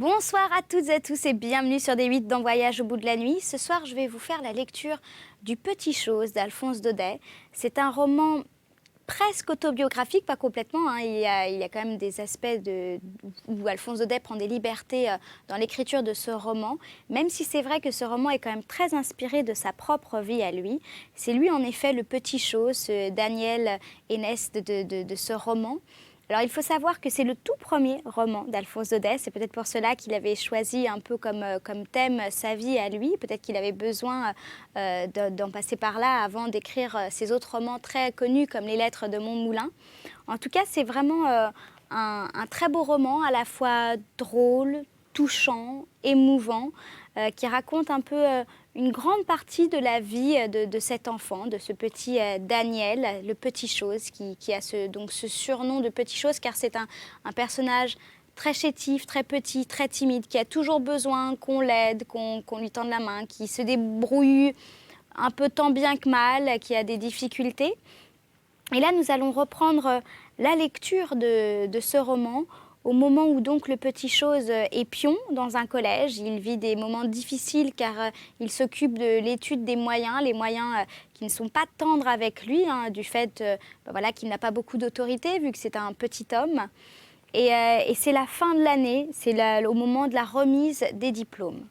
Bonsoir à toutes et à tous et bienvenue sur D8 dans Voyage au bout de la nuit. Ce soir, je vais vous faire la lecture du Petit Chose d'Alphonse Daudet. C'est un roman presque autobiographique, pas complètement. Il y a quand même des aspects où Alphonse Daudet prend des libertés dans l'écriture de ce roman, même si c'est vrai que ce roman est quand même très inspiré de sa propre vie à lui. C'est lui, en effet, le Petit Chose, ce Daniel Ennès de ce roman. Alors, il faut savoir que c'est le tout premier roman d'Alphonse Daudet. C'est peut-être pour cela qu'il avait choisi un peu comme thème sa vie à lui. Peut-être qu'il avait besoin d'en passer par là avant d'écrire ses autres romans très connus comme Les Lettres de Montmoulin. En tout cas, c'est vraiment un très beau roman, à la fois drôle, touchant, émouvant, qui raconte un peu une grande partie de la vie de cet enfant, de ce petit Daniel, le Petit Chose, qui a donc ce surnom de Petit Chose, car c'est un personnage très chétif, très petit, très timide, qui a toujours besoin qu'on l'aide, qu'on lui tende la main, qui se débrouille un peu tant bien que mal, qui a des difficultés. Et là, nous allons reprendre la lecture de ce roman au moment où donc le Petit Chose est pion dans un collège. Il vit des moments difficiles car il s'occupe de l'étude des moyens, les moyens qui ne sont pas tendres avec lui, du fait voilà, qu'il n'a pas beaucoup d'autorité vu que c'est un petit homme. Et c'est la fin de l'année, c'est au moment de la remise des diplômes.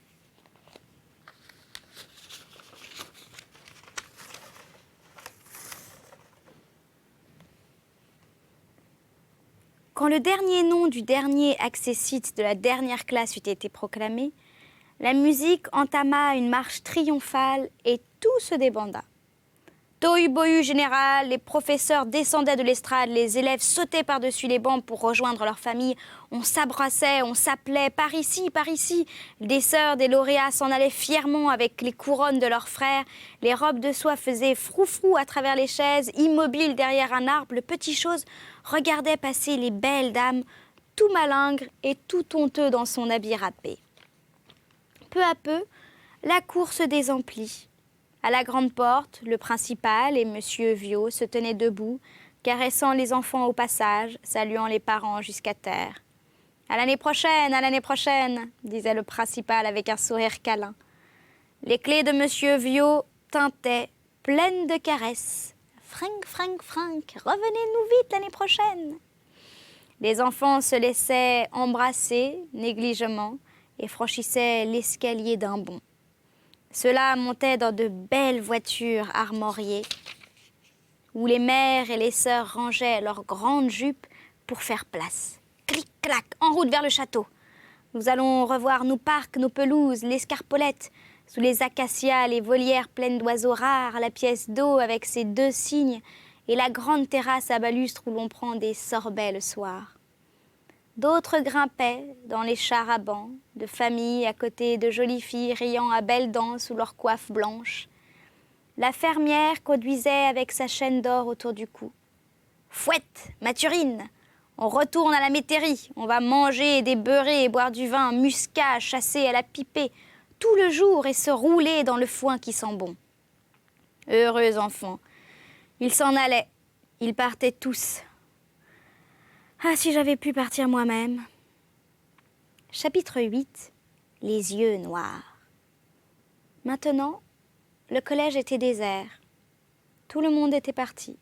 Quand le dernier nom du dernier accessite de la dernière classe eut été proclamé, la musique entama une marche triomphale et tout se débanda. Tohu-bohu général, les professeurs descendaient de l'estrade, les élèves sautaient par-dessus les bancs pour rejoindre leur famille. On s'abraçait, on s'appelait « par ici, par ici ». Des sœurs, des lauréats s'en allaient fièrement avec les couronnes de leurs frères. Les robes de soie faisaient frou-frou à travers les chaises. Immobile derrière un arbre, le Petit Chose regardait passer les belles dames, tout malingre et tout honteux dans son habit râpé. Peu à peu, la cour se désemplit. À la grande porte, le principal et Monsieur Viot se tenaient debout, caressant les enfants au passage, saluant les parents jusqu'à terre. « À l'année prochaine !» disait le principal avec un sourire câlin. Les clés de Monsieur Viot tintaient, pleines de caresses. « Fringue, fringue, fringue, revenez-nous vite l'année prochaine !» Les enfants se laissaient embrasser négligemment et franchissaient l'escalier d'un bond. Ceux-là montaient dans de belles voitures armoriées où les mères et les sœurs rangeaient leurs grandes jupes pour faire place. Clic-clac, en route vers le château. Nous allons revoir nos parcs, nos pelouses, l'escarpolette, sous les acacias, les volières pleines d'oiseaux rares, la pièce d'eau avec ses 2 cygnes et la grande terrasse à balustre où l'on prend des sorbets le soir. D'autres grimpaient dans les chars à bancs, de familles à côté de jolies filles riant à belles dents sous leurs coiffes blanches. La fermière conduisait avec sa chaîne d'or autour du cou. « Fouette, Mathurine, on retourne à la métairie, on va manger des beurrés et boire du vin muscat chassé à la pipée tout le jour et se rouler dans le foin qui sent bon. » Heureux enfants, ils s'en allaient, ils partaient tous. Ah, si j'avais pu partir moi-même. Chapitre 8. Les yeux noirs. Maintenant, le collège était désert. Tout le monde était parti.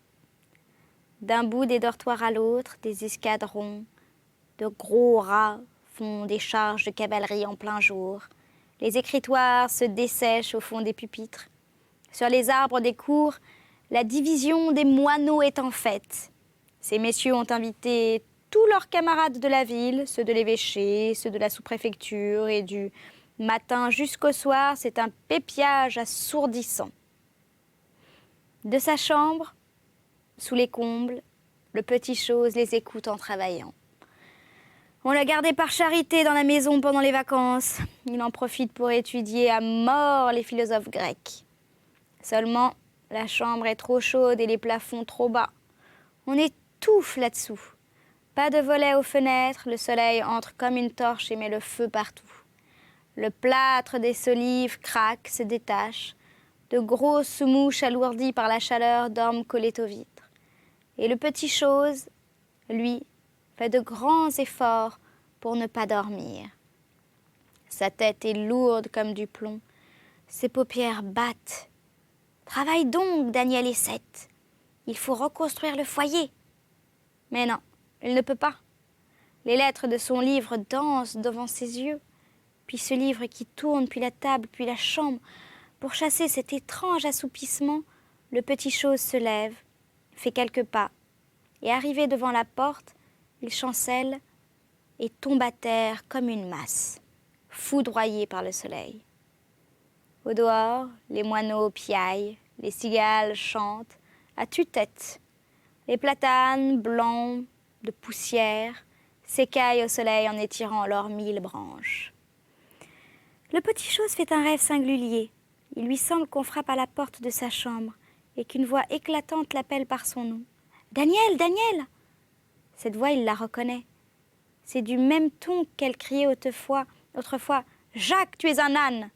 D'un bout des dortoirs à l'autre, des escadrons, de gros rats font des charges de cavalerie en plein jour. Les écritoires se dessèchent au fond des pupitres. Sur les arbres des cours, la division des moineaux est en fête. Ces messieurs ont invité tous leurs camarades de la ville, ceux de l'évêché, ceux de la sous-préfecture, et du matin jusqu'au soir, c'est un pépiage assourdissant. De sa chambre, sous les combles, le Petit Chose les écoute en travaillant. On l'a gardé par charité dans la maison pendant les vacances. Il en profite pour étudier à mort les philosophes grecs. Seulement, la chambre est trop chaude et les plafonds trop bas. On étouffe là-dessous. Pas de volets aux fenêtres, le soleil entre comme une torche et met le feu partout. Le plâtre des solives craque, se détache. De grosses mouches alourdies par la chaleur dorment collées aux vitres. Et le Petit Chose, lui, fait de grands efforts pour ne pas dormir. Sa tête est lourde comme du plomb. Ses paupières battent. Travaille donc, Daniel Essette. Il faut reconstruire le foyer. Mais non, il ne peut pas. Les lettres de son livre dansent devant ses yeux. Puis ce livre qui tourne, puis la table, puis la chambre. Pour chasser cet étrange assoupissement, le petit chose se lève, fait quelques pas, et arrivé devant la porte, il chancelle et tombe à terre comme une masse, foudroyé par le soleil. Au dehors, les moineaux piaillent, les cigales chantent, à tue-tête. Les platanes, blancs de poussière, s'écaillent au soleil en étirant leurs 1000 branches. Le petit chose fait un rêve singulier. Il lui semble qu'on frappe à la porte de sa chambre et qu'une voix éclatante l'appelle par son nom. « Daniel, Daniel !» Cette voix, il la reconnaît. C'est du même ton qu'elle criait autrefois « Jacques, tu es un âne !»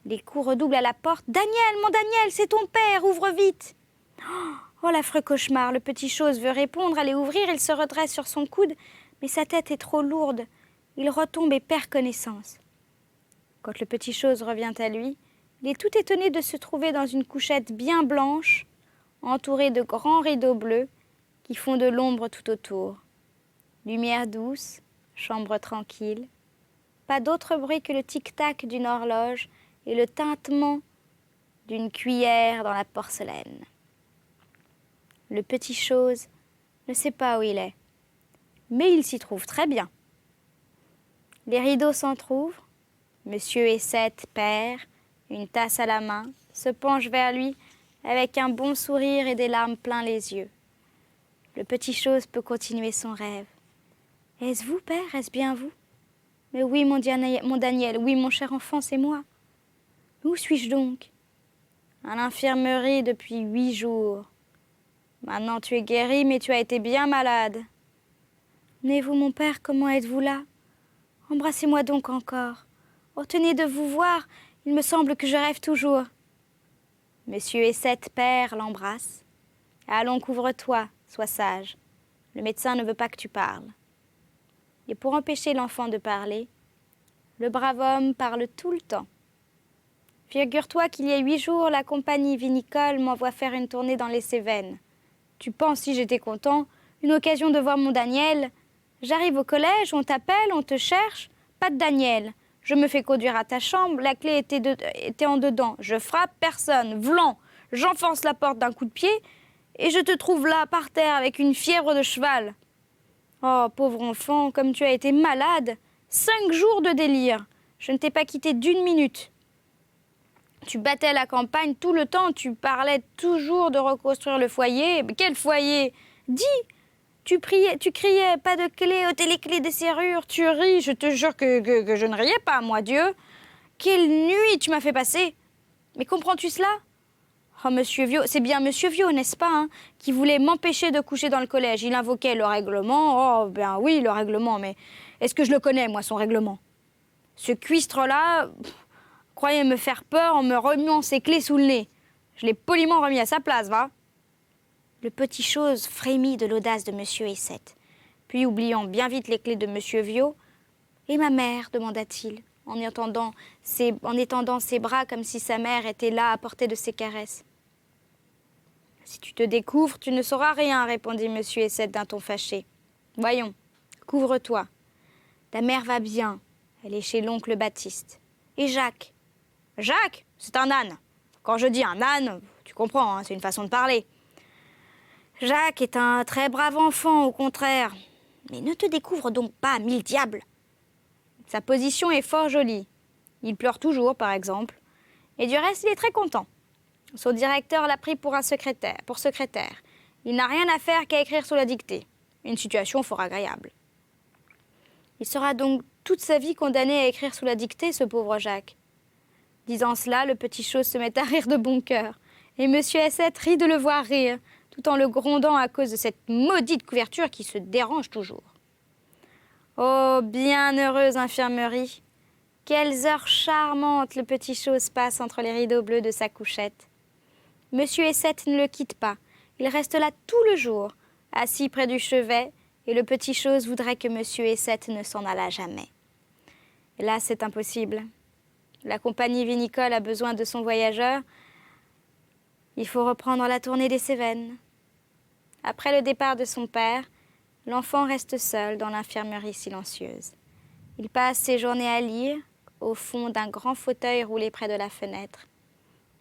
Les coups redoublent à la porte. « Daniel, mon Daniel, c'est ton père, ouvre vite !» Oh, l'affreux cauchemar. Le petit chose veut répondre, aller ouvrir, il se redresse sur son coude, mais sa tête est trop lourde. Il retombe et perd connaissance. Quand le petit chose revient à lui, il est tout étonné de se trouver dans une couchette bien blanche, entourée de grands rideaux bleus qui font de l'ombre tout autour. Lumière douce, chambre tranquille. Pas d'autre bruit que le tic-tac d'une horloge et le tintement d'une cuillère dans la porcelaine. Le petit chose ne sait pas où il est, mais il s'y trouve très bien. Les rideaux s'entr'ouvrent. Monsieur Essette, père, une tasse à la main, se penche vers lui avec un bon sourire et des larmes plein les yeux. Le petit chose peut continuer son rêve. « Est-ce vous, père? Est-ce bien vous? »« Mais oui, mon Daniel, oui, mon cher enfant, c'est moi. »« Où suis-je donc? »« À l'infirmerie depuis 8 jours. Maintenant tu es guéri, mais tu as été bien malade. »« Mais vous, mon père, comment êtes-vous là? Embrassez-moi donc encore. Oh, tenez de vous voir, il me semble que je rêve toujours. » Monsieur Essette, père, l'embrasse. « Allons, couvre-toi, sois sage. Le médecin ne veut pas que tu parles. » Et pour empêcher l'enfant de parler, le brave homme parle tout le temps. « Figure-toi qu'il y a 8 jours, la compagnie vinicole m'envoie faire une tournée dans les Cévennes. Tu penses si j'étais content, une occasion de voir mon Daniel. J'arrive au collège, on t'appelle, on te cherche, pas de Daniel. Je me fais conduire à ta chambre, la clé était en dedans. Je frappe, personne, vlan. J'enfonce la porte d'un coup de pied et je te trouve là, par terre, avec une fièvre de cheval. Oh, pauvre enfant, comme tu as été malade. 5 jours de délire. Je ne t'ai pas quitté d'1 minute. Tu battais la campagne tout le temps, tu parlais toujours de reconstruire le foyer. Mais quel foyer? Dis! Tu criais, pas de clé, ôtez les clés des serrures, tu ris, je te jure que je ne riais pas, moi, Dieu. Quelle nuit tu m'as fait passer! Mais comprends-tu cela? Oh, Monsieur Viau, c'est bien Monsieur Viau, n'est-ce pas, hein, qui voulait m'empêcher de coucher dans le collège. Il invoquait le règlement. Oh, ben oui, le règlement, mais est-ce que je le connais, moi, son règlement? Ce cuistre-là croyait me faire peur en me remuant ses clés sous le nez. Je l'ai poliment remis à sa place, va? Le petit chose frémit de l'audace de Monsieur Essette. Puis, oubliant bien vite les clés de Monsieur Viau, « Et ma mère ?» demanda-t-il, en étendant ses bras comme si sa mère était là à portée de ses caresses. « Si tu te découvres, tu ne sauras rien, » répondit Monsieur Essette d'un ton fâché. « Voyons, couvre-toi. Ta mère va bien. Elle est chez l'oncle Baptiste. Et Jacques? »« Jacques, c'est un âne. Quand je dis un âne, tu comprends, hein, c'est une façon de parler. » Jacques est un très brave enfant, au contraire. Mais ne te découvre donc pas, 1000 diables. Sa position est fort jolie. Il pleure toujours, par exemple. Et du reste, il est très content. Son directeur l'a pris pour secrétaire. Il n'a rien à faire qu'à écrire sous la dictée. Une situation fort agréable. Il sera donc toute sa vie condamné à écrire sous la dictée, ce pauvre Jacques. Disant cela, le petit chose se met à rire de bon cœur. Et Monsieur Essette rit de le voir rire, tout en le grondant à cause de cette maudite couverture qui se dérange toujours. Oh, bienheureuse infirmerie! Quelles heures charmantes le petit chose passe entre les rideaux bleus de sa couchette. Monsieur Essette ne le quitte pas. Il reste là tout le jour, assis près du chevet, et le petit chose voudrait que Monsieur Essette ne s'en allât jamais. Là, c'est impossible. La compagnie vinicole a besoin de son voyageur. Il faut reprendre la tournée des Cévennes. Après le départ de son père, l'enfant reste seul dans l'infirmerie silencieuse. Il passe ses journées à lire, au fond d'un grand fauteuil roulé près de la fenêtre.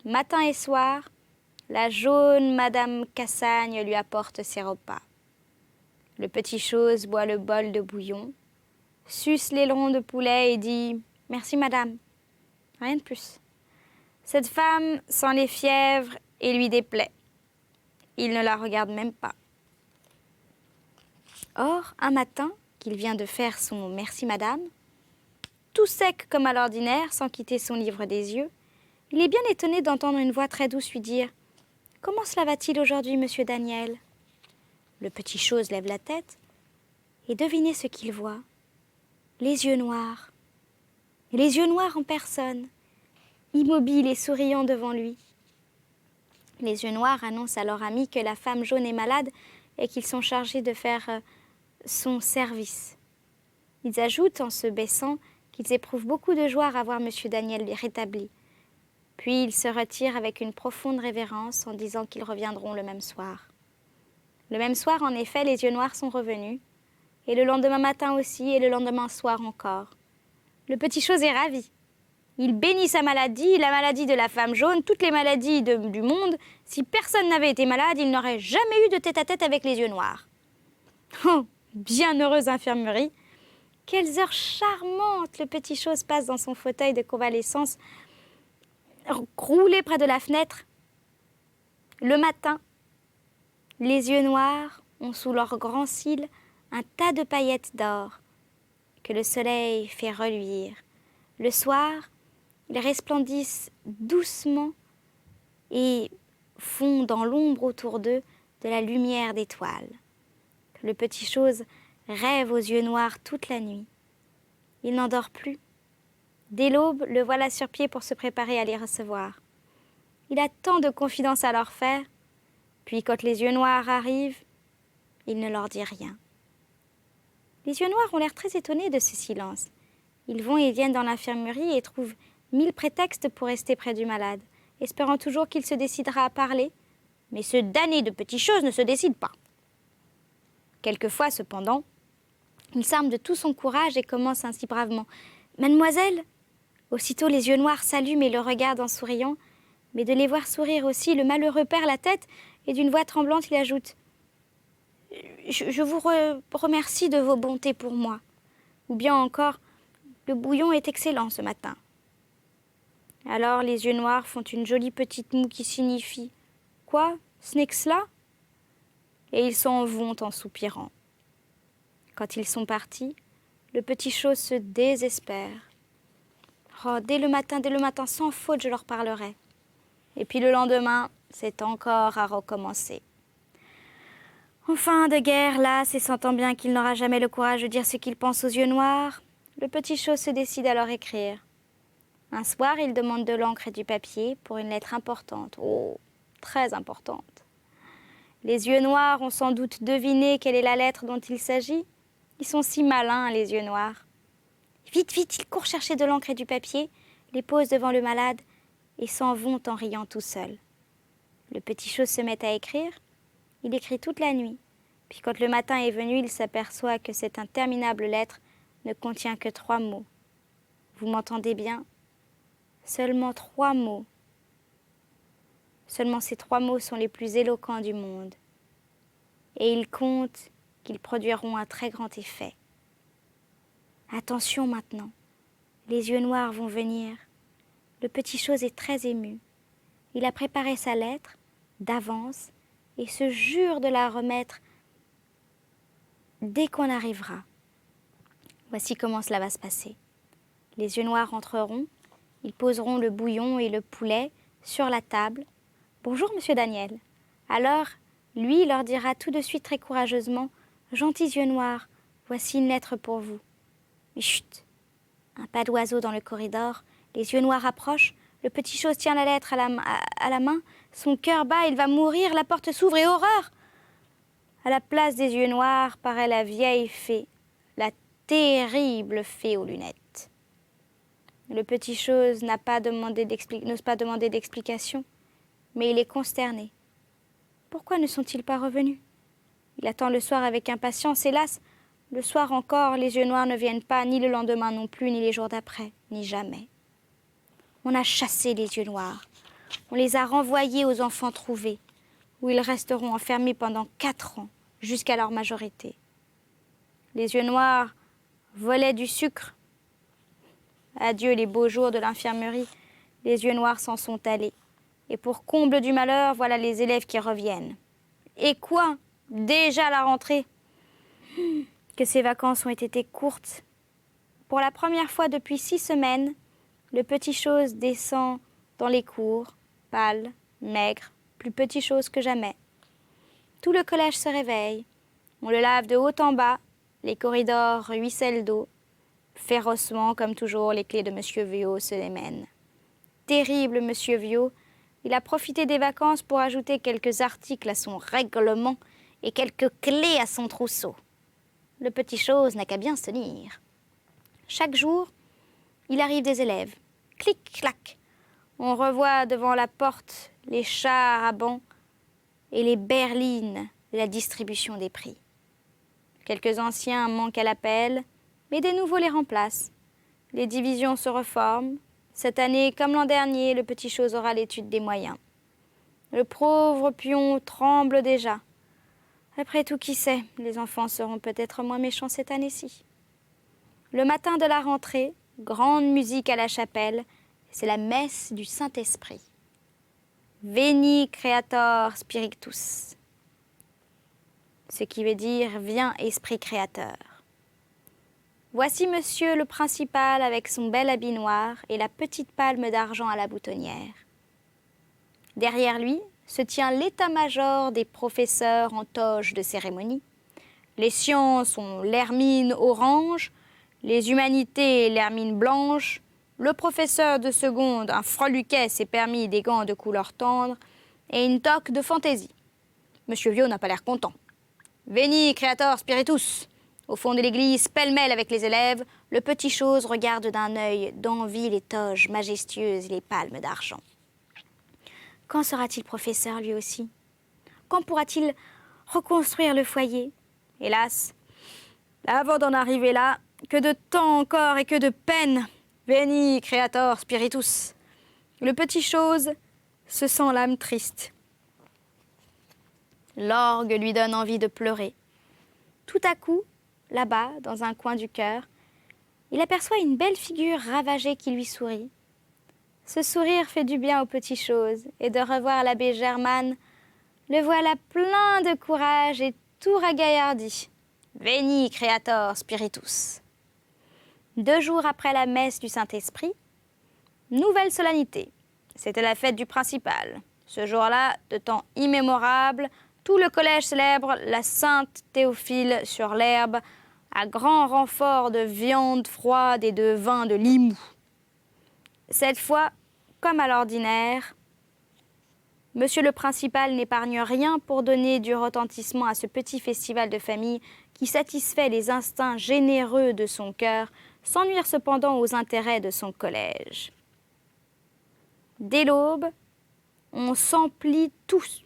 Matin et soir, la jaune Madame Cassagne lui apporte ses repas. Le petit chose boit le bol de bouillon, suce l'aileron de poulet et dit « Merci madame ». Rien de plus. Cette femme sent les fièvres et lui déplaît. Il ne la regarde même pas. Or, un matin, qu'il vient de faire son « Merci madame », tout sec comme à l'ordinaire, sans quitter son livre des yeux, il est bien étonné d'entendre une voix très douce lui dire « Comment cela va-t-il aujourd'hui, monsieur Daniel ?» Le petit chose lève la tête et devinez ce qu'il voit. Les yeux noirs. Les yeux noirs en personne, immobiles et souriants devant lui. Les yeux noirs annoncent à leur ami que la femme jaune est malade et qu'ils sont chargés de faire son service. Ils ajoutent, en se baissant, qu'ils éprouvent beaucoup de joie à voir M. Daniel rétabli. Puis ils se retirent avec une profonde révérence en disant qu'ils reviendront le même soir. Le même soir, en effet, les yeux noirs sont revenus, et le lendemain matin aussi, et le lendemain soir encore. Le petit chose est ravi. Il bénit sa maladie, la maladie de la femme jaune, toutes les maladies du monde. Si personne n'avait été malade, il n'aurait jamais eu de tête-à-tête avec les yeux noirs. Oh, bienheureuse infirmerie! Quelles heures charmantes le petit chose passe dans son fauteuil de convalescence, roulé près de la fenêtre. Le matin, les yeux noirs ont sous leurs grands cils un tas de paillettes d'or que le soleil fait reluire. Le soir, ils resplendissent doucement et font dans l'ombre autour d'eux de la lumière d'étoiles. Le petit chose rêve aux yeux noirs toute la nuit. Il n'endort plus. Dès l'aube, le voilà sur pied pour se préparer à les recevoir. Il a tant de confidences à leur faire, puis quand les yeux noirs arrivent, il ne leur dit rien. Les yeux noirs ont l'air très étonnés de ce silence. Ils vont et viennent dans l'infirmerie et trouvent 1000 prétextes pour rester près du malade, espérant toujours qu'il se décidera à parler. Mais ce damné de petit chose ne se décide pas. Quelquefois, cependant, il s'arme de tout son courage et commence ainsi bravement. « Mademoiselle !» Aussitôt les yeux noirs s'allument et le regardent en souriant, mais de les voir sourire aussi, le malheureux perd la tête et d'une voix tremblante il ajoute « Je vous remercie de vos bontés pour moi. » Ou bien encore « Le bouillon est excellent ce matin. » Alors les yeux noirs font une jolie petite moue qui signifie « Quoi, ce n'est que cela ?» Et ils s'en vont en soupirant. Quand ils sont partis, le petit chose se désespère. « Oh, dès le matin, sans faute, je leur parlerai. » Et puis le lendemain, c'est encore à recommencer. Enfin, de guerre, las et sentant bien qu'il n'aura jamais le courage de dire ce qu'il pense aux yeux noirs, le petit chose se décide à leur écrire. Un soir, il demande de l'encre et du papier pour une lettre importante. Oh, très importante. Les yeux noirs ont sans doute deviné quelle est la lettre dont il s'agit. Ils sont si malins, les yeux noirs. Vite, vite, ils courent chercher de l'encre et du papier, les posent devant le malade et s'en vont en riant tout seuls. Le petit chose se met à écrire. Il écrit toute la nuit. Puis quand le matin est venu, il s'aperçoit que cette interminable lettre ne contient que 3 mots. Vous m'entendez bien ? Seulement 3 mots. Seulement ces 3 mots sont les plus éloquents du monde. Et il compte qu'ils produiront un très grand effet. Attention maintenant, les yeux noirs vont venir. Le petit chose est très ému. Il a préparé sa lettre d'avance et se jure de la remettre dès qu'on arrivera. Voici comment cela va se passer. Les yeux noirs entreront, ils poseront le bouillon et le poulet sur la table. « Bonjour, monsieur Daniel. » Alors, lui, il leur dira tout de suite très courageusement « Gentils yeux noirs, voici une lettre pour vous. » Mais chut! Un pas d'oiseau dans le corridor, les yeux noirs approchent, le petit chose tient la lettre à la main, son cœur bat, il va mourir, la porte s'ouvre et horreur! À la place des yeux noirs paraît la vieille fée, la terrible fée aux lunettes. Le petit chose n'ose pas demander d'explication, mais il est consterné. Pourquoi ne sont-ils pas revenus? Il attend le soir avec impatience. Hélas, le soir encore, les yeux noirs ne viennent pas, ni le lendemain non plus, ni les jours d'après, ni jamais. On a chassé les yeux noirs. On les a renvoyés aux enfants trouvés, où ils resteront enfermés pendant 4 ans, jusqu'à leur majorité. Les yeux noirs volaient du sucre. Adieu les beaux jours de l'infirmerie, les yeux noirs s'en sont allés. Et pour comble du malheur, voilà les élèves qui reviennent. Et quoi? Déjà la rentrée? Que ces vacances ont été courtes. Pour la première fois depuis 6 semaines, le petit chose descend dans les cours, pâle, maigre, plus petit chose que jamais. Tout le collège se réveille. On le lave de haut en bas, les corridors ruissellent d'eau. Férocement, comme toujours, les clés de Monsieur Viau se les mènent. Terrible Monsieur Viau, il a profité des vacances pour ajouter quelques articles à son règlement et quelques clés à son trousseau. Le petit chose n'a qu'à bien se tenir. Chaque jour, il arrive des élèves. Clic-clac. On revoit devant la porte les chars à bancs et les berlines de la distribution des prix. Quelques anciens manquent à l'appel, mais des nouveaux les remplacent. Les divisions se reforment. Cette année, comme l'an dernier, le petit chose aura l'étude des moyens. Le pauvre pion tremble déjà. Après tout, qui sait, les enfants seront peut-être moins méchants cette année-ci. Le matin de la rentrée, grande musique à la chapelle, c'est la messe du Saint-Esprit. Veni Creator Spiritus, ce qui veut dire « Viens, Esprit Créateur ». Voici monsieur le principal avec son bel habit noir et la petite palme d'argent à la boutonnière. Derrière lui se tient l'état-major des professeurs en toge de cérémonie. Les sciences ont l'hermine orange, les humanités l'hermine blanche, le professeur de seconde, un freluquet s'est permis des gants de couleur tendre et une toque de fantaisie. Monsieur Viau n'a pas l'air content. Veni, Creator Spiritus. Au fond de l'église, pêle-mêle avec les élèves, le petit chose regarde d'un œil d'envie les toges majestueuses et les palmes d'argent. Quand sera-t-il professeur, lui aussi? Quand pourra-t-il reconstruire le foyer? Hélas, avant d'en arriver là, que de temps encore et que de peine. Veni, Creator Spiritus. Le petit chose se sent l'âme triste. L'orgue lui donne envie de pleurer. Tout à coup, là-bas, dans un coin du cœur, il aperçoit une belle figure ravagée qui lui sourit. Ce sourire fait du bien aux petites choses, et de revoir l'abbé Germane, le voilà plein de courage et tout ragaillardi. Veni, Creator Spiritus. 2 jours après la messe du Saint-Esprit, nouvelle solennité. C'était la fête du principal. Ce jour-là, de temps immémorable, tout le collège célèbre la Sainte Théophile sur l'herbe, à grand renfort de viande froide et de vin de Limoux. Cette fois, comme à l'ordinaire, Monsieur le Principal n'épargne rien pour donner du retentissement à ce petit festival de famille qui satisfait les instincts généreux de son cœur, sans nuire cependant aux intérêts de son collège. Dès l'aube, on s'emplit tous,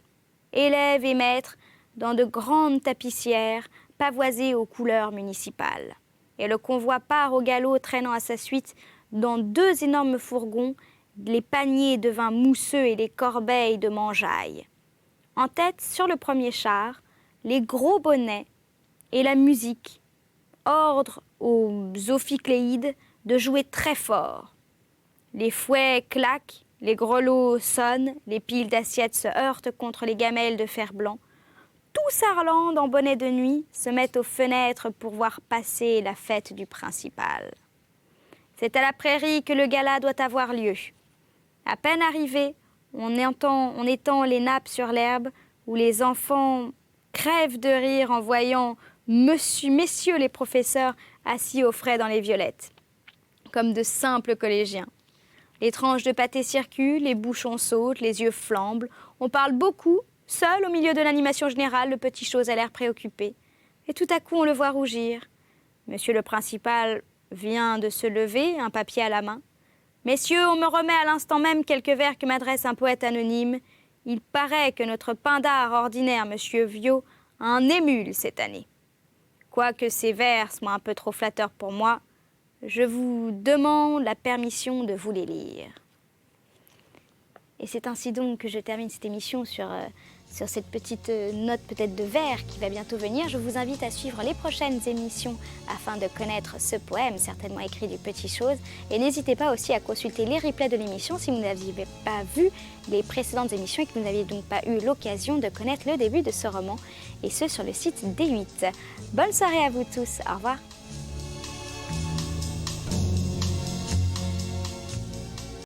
élèves et maîtres, dans de grandes tapissières pavoisées aux couleurs municipales. Et le convoi part au galop traînant à sa suite, dans 2 énormes fourgons, les paniers de vin mousseux et les corbeilles de mangeaille. En tête, sur le premier char, les gros bonnets et la musique. Ordre aux ophicléides de jouer très fort. Les fouets claquent, les grelots sonnent, les piles d'assiettes se heurtent contre les gamelles de fer blanc. Tous sarlandes en bonnet de nuit se mettent aux fenêtres pour voir passer la fête du principal. C'est à la prairie que le gala doit avoir lieu. À peine arrivé, on étend les nappes sur l'herbe où les enfants crèvent de rire en voyant messieurs les professeurs assis au frais dans les violettes, comme de simples collégiens. Les tranches de pâté circulent, les bouchons sautent, les yeux flambent. On parle beaucoup. Seul, au milieu de l'animation générale, le petit chose a l'air préoccupé. Et tout à coup, on le voit rougir. Monsieur le principal vient de se lever, un papier à la main. Messieurs, on me remet à l'instant même quelques vers que m'adresse un poète anonyme. Il paraît que notre pindare ordinaire, monsieur Viau, a un émule cette année. Quoique ces vers soient un peu trop flatteurs pour moi, je vous demande la permission de vous les lire. Et c'est ainsi donc que je termine cette émission sur cette petite note peut-être de vers qui va bientôt venir. Je vous invite à suivre les prochaines émissions afin de connaître ce poème, certainement écrit du Petit Chose. Et n'hésitez pas aussi à consulter les replays de l'émission si vous n'aviez pas vu les précédentes émissions et que vous n'aviez donc pas eu l'occasion de connaître le début de ce roman, et ce sur le site D8. Bonne soirée à vous tous, au revoir.